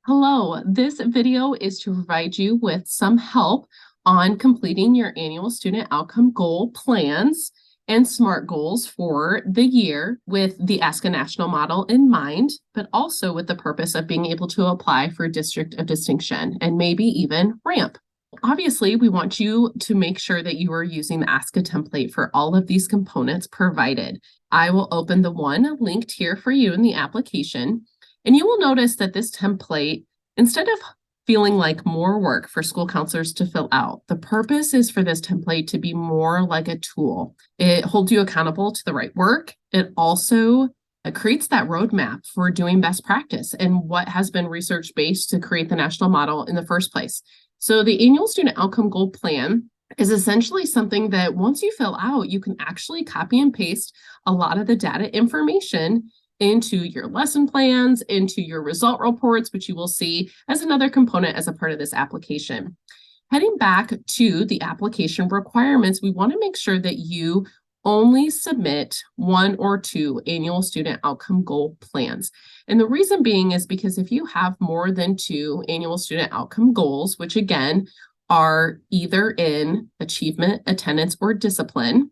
Hello, this video is to provide you with some help on completing your annual student outcome goal plans and SMART goals for the year with the ASCA national model in mind, but also with the purpose of being able to apply for District of Distinction and maybe even RAMP. Obviously, we want you to make sure that you are using the ASCA template for all of these components provided. I will open the one linked here for you in the application. And you will notice that this template, instead of feeling like more work for school counselors to fill out, the purpose is for this template to be more like a tool. It holds you accountable to the right work. It also creates that roadmap for doing best practice and what has been research-based to create the national model in the first place. So the annual student outcome goal plan is essentially something that once you fill out, you can actually copy and paste a lot of the data information into your lesson plans, into your result reports, which you will see as another component as a part of this application. Heading back to the application requirements, we want to make sure that you only submit one or two annual student outcome goal plans. And the reason being is because if you have more than two annual student outcome goals, which again are either in achievement, attendance, or discipline,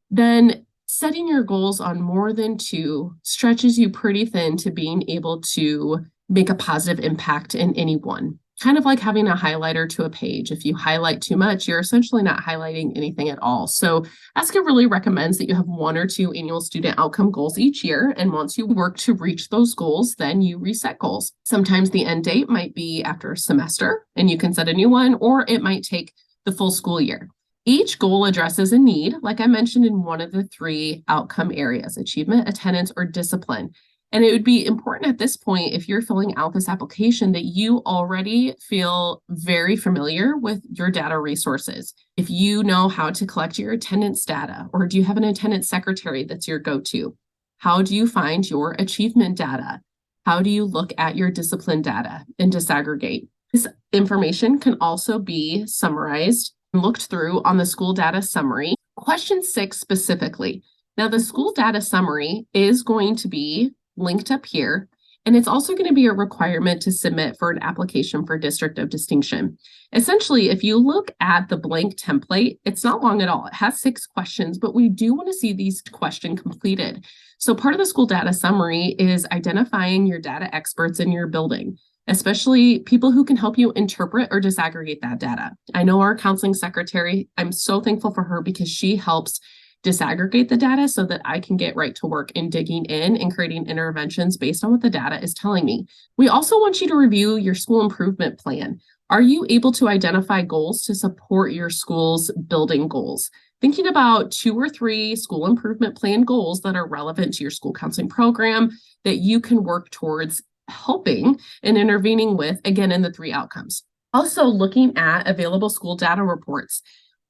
then setting your goals on more than two stretches you pretty thin to being able to make a positive impact in any one. Kind of like having a highlighter to a page. If you highlight too much, you're essentially not highlighting anything at all. So ASCA really recommends that you have one or two annual student outcome goals each year. And once you work to reach those goals, then you reset goals. Sometimes the end date might be after a semester and you can set a new one, or it might take the full school year. Each goal addresses a need, like I mentioned, in one of the three outcome areas: achievement, attendance, or discipline. And it would be important at this point, if you're filling out this application, that you already feel very familiar with your data resources. If you know how to collect your attendance data, or do you have an attendance secretary that's your go-to? How do you find your achievement data? How do you look at your discipline data and disaggregate? This information can also be summarized and looked through on the school data summary. Question 6 specifically. Now, the school data summary is going to be linked up here, and it's also going to be a requirement to submit for an application for District of Distinction. Essentially, if you look at the blank template, it's not long at all. It has 6 questions, but we do want to see these questions completed. So part of the school data summary is identifying your data experts in your building, especially people who can help you interpret or disaggregate that data. I know our counseling secretary, I'm so thankful for her because she helps disaggregate the data so that I can get right to work in digging in and creating interventions based on what the data is telling me. We also want you to review your school improvement plan. Are you able to identify goals to support your school's building goals? Thinking about 2 or 3 school improvement plan goals that are relevant to your school counseling program that you can work towards helping and intervening with, again, in the 3 outcomes. Also looking at available school data reports.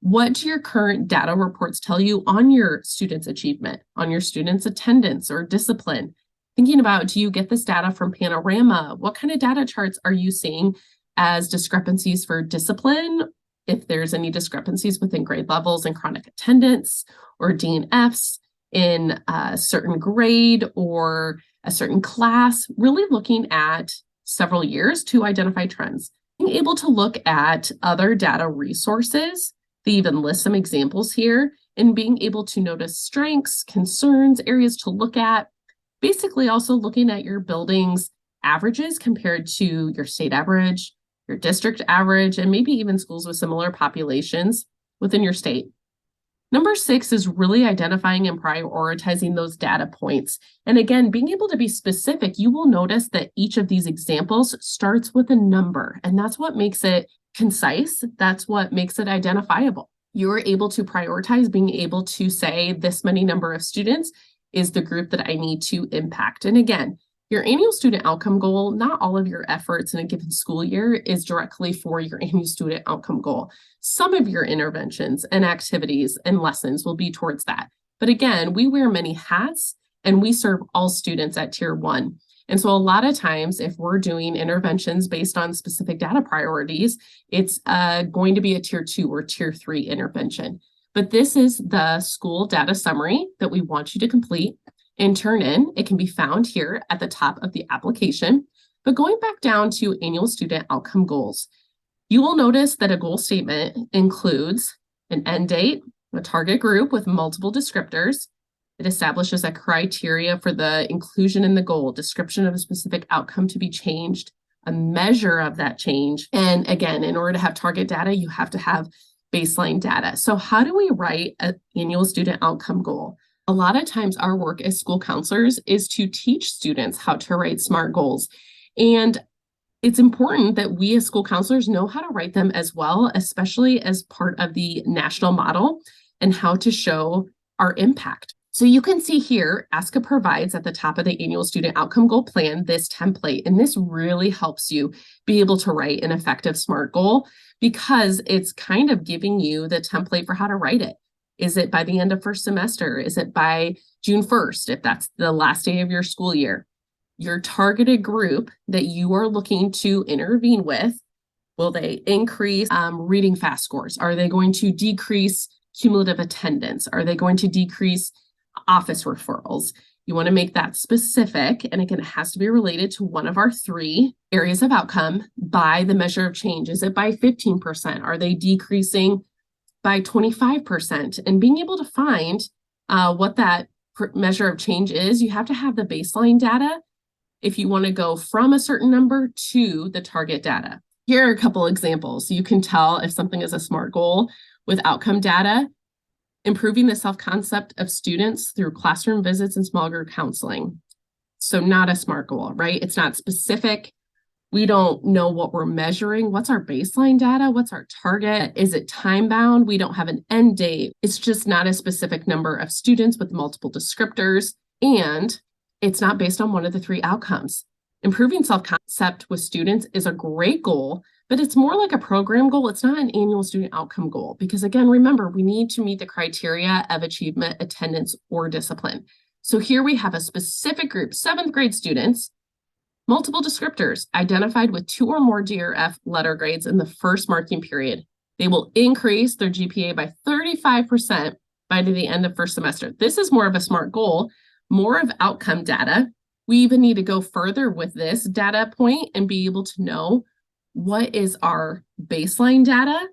What do your current data reports tell you on your students' achievement, on your students' attendance or discipline? Thinking about, do you get this data from Panorama? What kind of data charts are you seeing as discrepancies for discipline? If there's any discrepancies within grade levels and chronic attendance or DNFs in a certain grade or a certain class, really looking at several years to identify trends. Being able to look at other data resources, they even list some examples here, and being able to notice strengths, concerns, areas to look at. Basically also looking at your building's averages compared to your state average, your district average, and maybe even schools with similar populations within your state. Number 6 is really identifying and prioritizing those data points. And again, being able to be specific, you will notice that each of these examples starts with a number, and that's what makes it concise. That's what makes it identifiable. You're able to prioritize being able to say this many number of students is the group that I need to impact. And again, your annual student outcome goal, not all of your efforts in a given school year is directly for your annual student outcome goal. Some of your interventions and activities and lessons will be towards that. But again, we wear many hats and we serve all students at Tier 1. And so a lot of times, if we're doing interventions based on specific data priorities, it's going to be a Tier 2 or Tier 3 intervention. But this is the school data summary that we want you to complete and turn in. It can be found here at the top of the application. But going back down to annual student outcome goals, you will notice that a goal statement includes an end date, a target group with multiple descriptors. It establishes a criteria for the inclusion in the goal, description of a specific outcome to be changed, a measure of that change. And again, in order to have target data, you have to have baseline data. So how do we write an annual student outcome goal? A lot of times our work as school counselors is to teach students how to write SMART goals. And it's important that we as school counselors know how to write them as well, especially as part of the national model and how to show our impact. So you can see here, ASCA provides at the top of the annual student outcome goal plan this template, and this really helps you be able to write an effective SMART goal because it's kind of giving you the template for how to write it. Is it by the end of first semester? Is it by June 1st, if that's the last day of your school year? Your targeted group that you are looking to intervene with, will they increase reading fast scores? Are they going to decrease cumulative attendance? Are they going to decrease office referrals? You want to make that specific. And again, it has to be related to one of our 3 areas of outcome by the measure of change. Is it by 15%? Are they decreasing by 25%? And being able to find what that measure of change is, you have to have the baseline data if you want to go from a certain number to the target data. Here are a couple examples. So you can tell if something is a SMART goal with outcome data. Improving the self-concept of students through classroom visits and small group counseling. So not a SMART goal, right? It's not specific. We don't know what we're measuring. What's our baseline data? What's our target? Is it time bound? We don't have an end date. It's just not a specific number of students with multiple descriptors. And it's not based on one of the 3 outcomes. Improving self-concept with students is a great goal, but it's more like a program goal. It's not an annual student outcome goal because, again, remember, we need to meet the criteria of achievement, attendance, or discipline. So here we have a specific group, 7th grade students, multiple descriptors identified with 2 or more D or F letter grades in the first marking period. They will increase their GPA by 35% by the end of first semester. This is more of a SMART goal, more of outcome data. We even need to go further with this data point and be able to know what is our baseline data,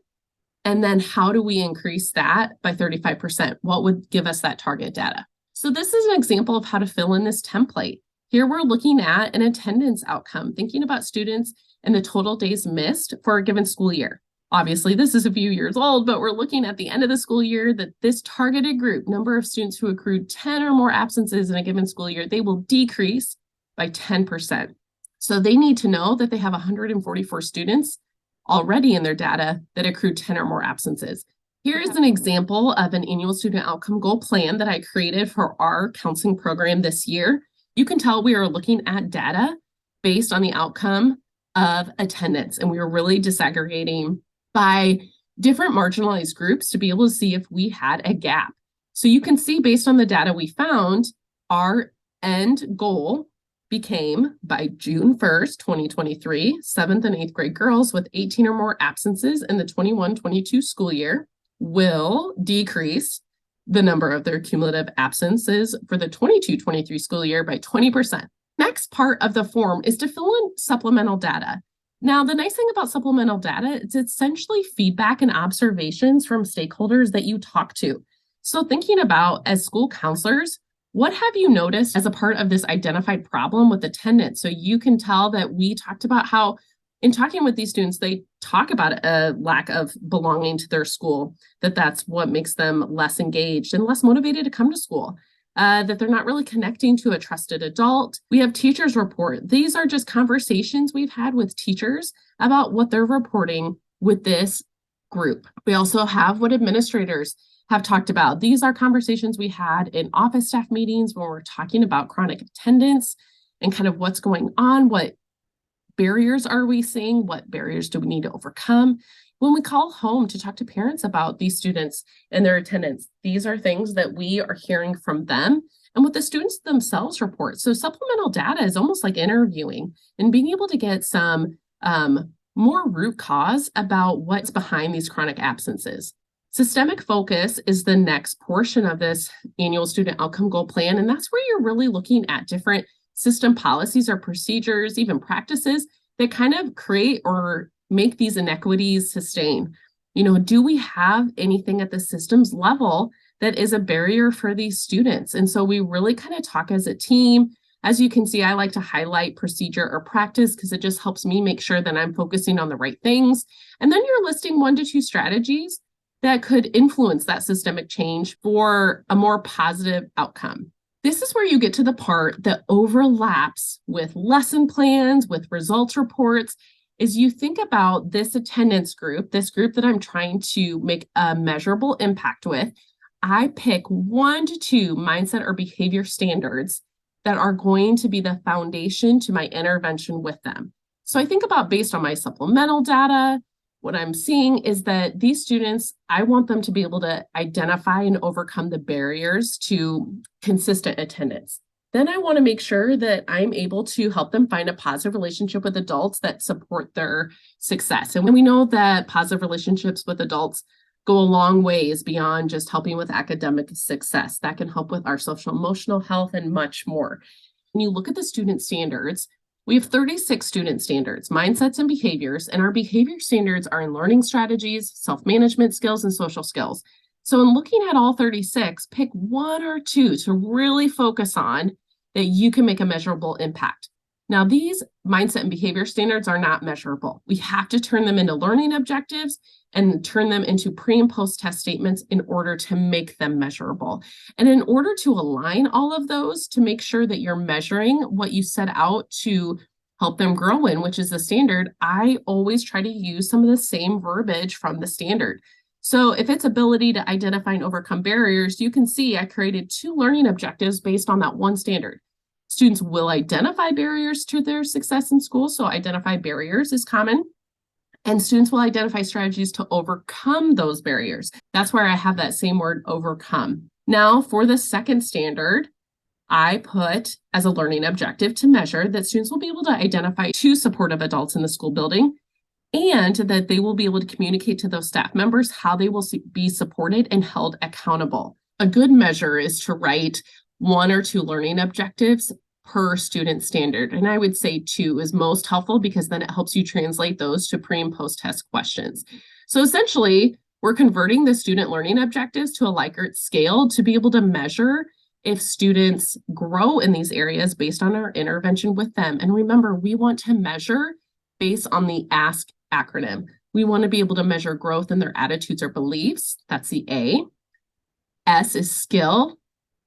and then how do we increase that by 35%? What would give us that target data? So this is an example of how to fill in this template. Here we're looking at an attendance outcome, thinking about students and the total days missed for a given school year. Obviously, this is a few years old, but we're looking at the end of the school year that this targeted group, number of students who accrued 10 or more absences in a given school year, they will decrease by 10%. So they need to know that they have 144 students already in their data that accrued 10 or more absences. Here's an example of an annual student outcome goal plan that I created for our counseling program this year. You can tell we are looking at data based on the outcome of attendance, and we were really disaggregating by different marginalized groups to be able to see if we had a gap. So you can see based on the data we found, our end goal became by June 1st, 2023, 7th and 8th grade girls with 18 or more absences in the 21-22 school year will decrease the number of their cumulative absences for the 22-23 school year by 20%. Next part of the form is to fill in supplemental data. Now, the nice thing about supplemental data, it's essentially feedback and observations from stakeholders that you talk to. So thinking about as school counselors, what have you noticed as a part of this identified problem with attendance? So you can tell that we talked about how in talking with these students, they talk about a lack of belonging to their school, that's what makes them less engaged and less motivated to come to school. That they're not really connecting to a trusted adult. We have teachers report. These are just conversations we've had with teachers about what they're reporting with this group. We also have what administrators have talked about. These are conversations we had in office staff meetings when we're talking about chronic attendance and kind of what's going on, what barriers are we seeing, what barriers do we need to overcome. When we call home to talk to parents about these students and their attendance, these are things that we are hearing from them and what the students themselves report. So supplemental data is almost like interviewing and being able to get some more root cause about what's behind these chronic absences. Systemic focus is the next portion of this annual student outcome goal plan, and that's where you're really looking at different system policies or procedures, even practices that kind of create or make these inequities sustain. Do we have anything at the systems level that is a barrier for these students? And so we really kind of talk as a team. As you can see, I like to highlight procedure or practice because it just helps me make sure that I'm focusing on the right things. And then you're listing 1 to 2 strategies that could influence that systemic change for a more positive outcome. This is where you get to the part that overlaps with lesson plans, with results reports, is you think about this attendance group, this group that I'm trying to make a measurable impact with. I pick 1 to 2 mindset or behavior standards that are going to be the foundation to my intervention with them. So I think about, based on my supplemental data, what I'm seeing is that these students, I want them to be able to identify and overcome the barriers to consistent attendance. Then I want to make sure that I'm able to help them find a positive relationship with adults that support their success. And we know that positive relationships with adults go a long ways beyond just helping with academic success. That can help with our social emotional health and much more. When you look at the student standards, we have 36 student standards, mindsets, and behaviors, and our behavior standards are in learning strategies, self-management skills, and social skills. So in looking at all 36, pick 1 or 2 to really focus on that you can make a measurable impact. Now, these mindset and behavior standards are not measurable. We have to turn them into learning objectives and turn them into pre and post test statements in order to make them measurable. And in order to align all of those to make sure that you're measuring what you set out to help them grow in, which is the standard, I always try to use some of the same verbiage from the standard. So if it's ability to identify and overcome barriers, you can see I created 2 learning objectives based on that one standard. Students will identify barriers to their success in school. So identify barriers is common. And students will identify strategies to overcome those barriers. That's where I have that same word, overcome. Now, for the second standard, I put as a learning objective to measure that students will be able to identify 2 supportive adults in the school building, and that they will be able to communicate to those staff members how they will be supported and held accountable. A good measure is to write 1 or 2 learning objectives per student standard. And I would say 2 is most helpful because then it helps you translate those to pre and post test questions. So essentially, we're converting the student learning objectives to a Likert scale to be able to measure if students grow in these areas based on our intervention with them. And remember, we want to measure based on the ASK acronym. We want to be able to measure growth in their attitudes or beliefs. That's the A. S is skill,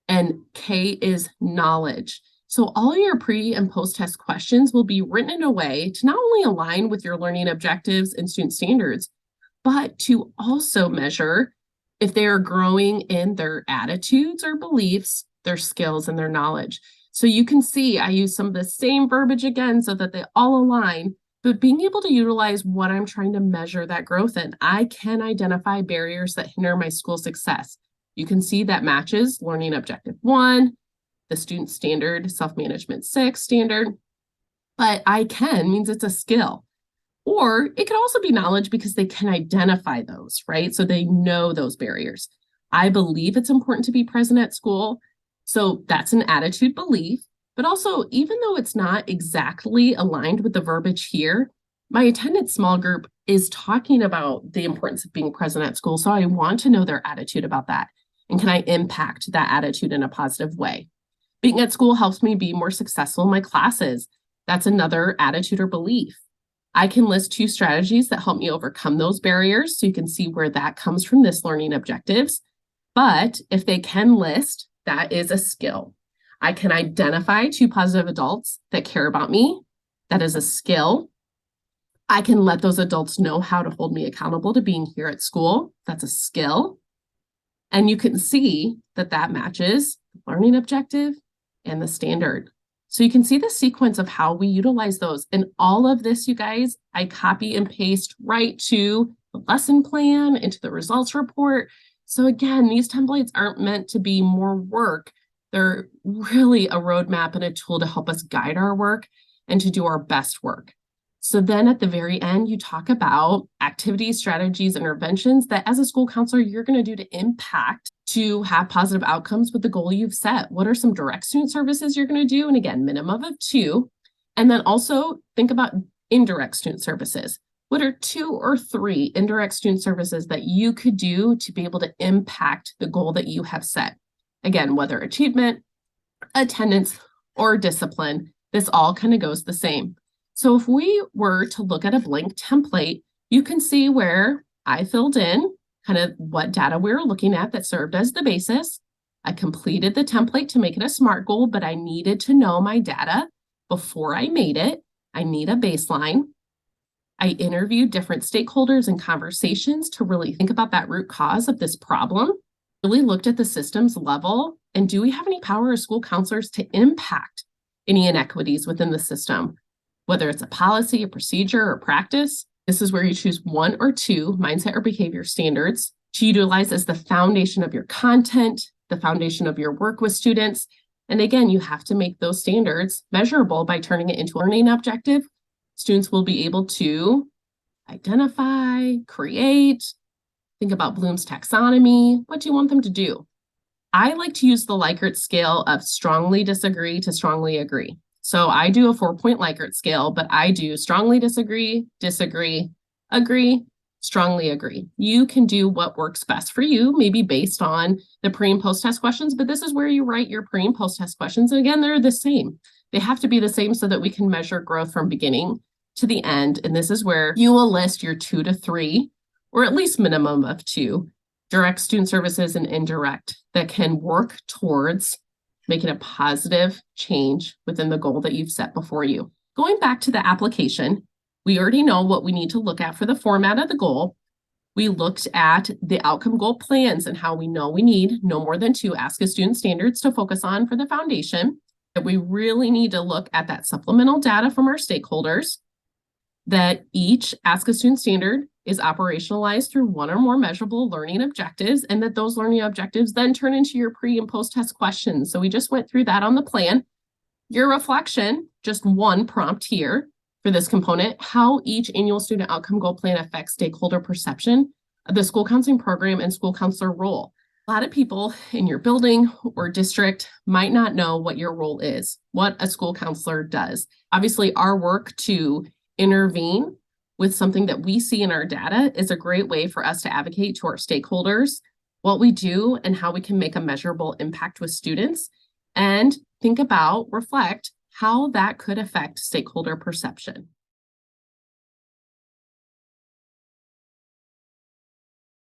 and K is knowledge. So all your pre and post test questions will be written in a way to not only align with your learning objectives and student standards, but to also measure if they are growing in their attitudes or beliefs, their skills, and their knowledge. So you can see I use some of the same verbiage again so that they all align, but being able to utilize what I'm trying to measure that growth in, I can identify barriers that hinder my school success. You can see that matches learning objective 1, the student standard, self-management 6 standard, but I can means it's a skill. Or it could also be knowledge because they can identify those, right? So they know those barriers. I believe it's important to be present at school. So that's an attitude belief, but also even though it's not exactly aligned with the verbiage here, my attendance small group is talking about the importance of being present at school. So I want to know their attitude about that. And can I impact that attitude in a positive way? Being at school helps me be more successful in my classes. That's another attitude or belief. I can list 2 strategies that help me overcome those barriers. So you can see where that comes from this learning objectives. But if they can list, that is a skill. I can identify 2 positive adults that care about me. That is a skill. I can let those adults know how to hold me accountable to being here at school. That's a skill. And you can see that that matches the learning objective and the standard. So you can see the sequence of how we utilize those. And all of this, you guys, I copy and paste right to the lesson plan, into the results report. So again, these templates aren't meant to be more work. They're really a roadmap and a tool to help us guide our work and to do our best work. So then at the very end, you talk about activities, strategies, interventions that as a school counselor, you're going to do to impact to have positive outcomes with the goal you've set. What are some direct student services you're going to do? And again, minimum of 2. And then also think about indirect student services. What are 2 or 3 indirect student services that you could do to be able to impact the goal that you have set? Again, whether achievement, attendance, or discipline, this all kind of goes the same. So if we were to look at a blank template, you can see where I filled in kind of what data we were looking at that served as the basis. I completed the template to make it a SMART goal, but I needed to know my data before I made it. I need a baseline. I interviewed different stakeholders and conversations to really think about that root cause of this problem. Really looked at the systems level, and do we have any power as school counselors to impact any inequities within the system, whether it's a policy, a procedure, or practice? This is where you choose 1 or 2 mindset or behavior standards to utilize as the foundation of your content, the foundation of your work with students. And again, you have to make those standards measurable by turning it into a learning objective. Students will be able to identify, create, think about Bloom's taxonomy. What do you want them to do? I like to use the Likert scale of strongly disagree to strongly agree. So I do a 4-point Likert scale, but I do strongly disagree, disagree, agree, strongly agree. You can do what works best for you, maybe based on the pre and post test questions, but this is where you write your pre and post test questions. And again, they're the same. They have to be the same so that we can measure growth from beginning to the end. And this is where you will list your 2 to 3, or at least minimum of 2, direct student services and indirect that can work towards making a positive change within the goal that you've set before you. Going back to the application, we already know what we need to look at for the format of the goal. We looked at the outcome goal plans and how we know we need no more than 2 ASCA student standards to focus on for the foundation. That we really need to look at that supplemental data from our stakeholders, that each ASCA student standard is operationalized through 1 or more measurable learning objectives, and that those learning objectives then turn into your pre and post test questions. So we just went through that on the plan. Your reflection, just 1 prompt here for this component, how each annual student outcome goal plan affects stakeholder perception of the school counseling program and school counselor role. A lot of people in your building or district might not know what your role is, what a school counselor does. Obviously, our work to intervene with something that we see in our data is a great way for us to advocate to our stakeholders what we do and how we can make a measurable impact with students, and think about, reflect how that could affect stakeholder perception.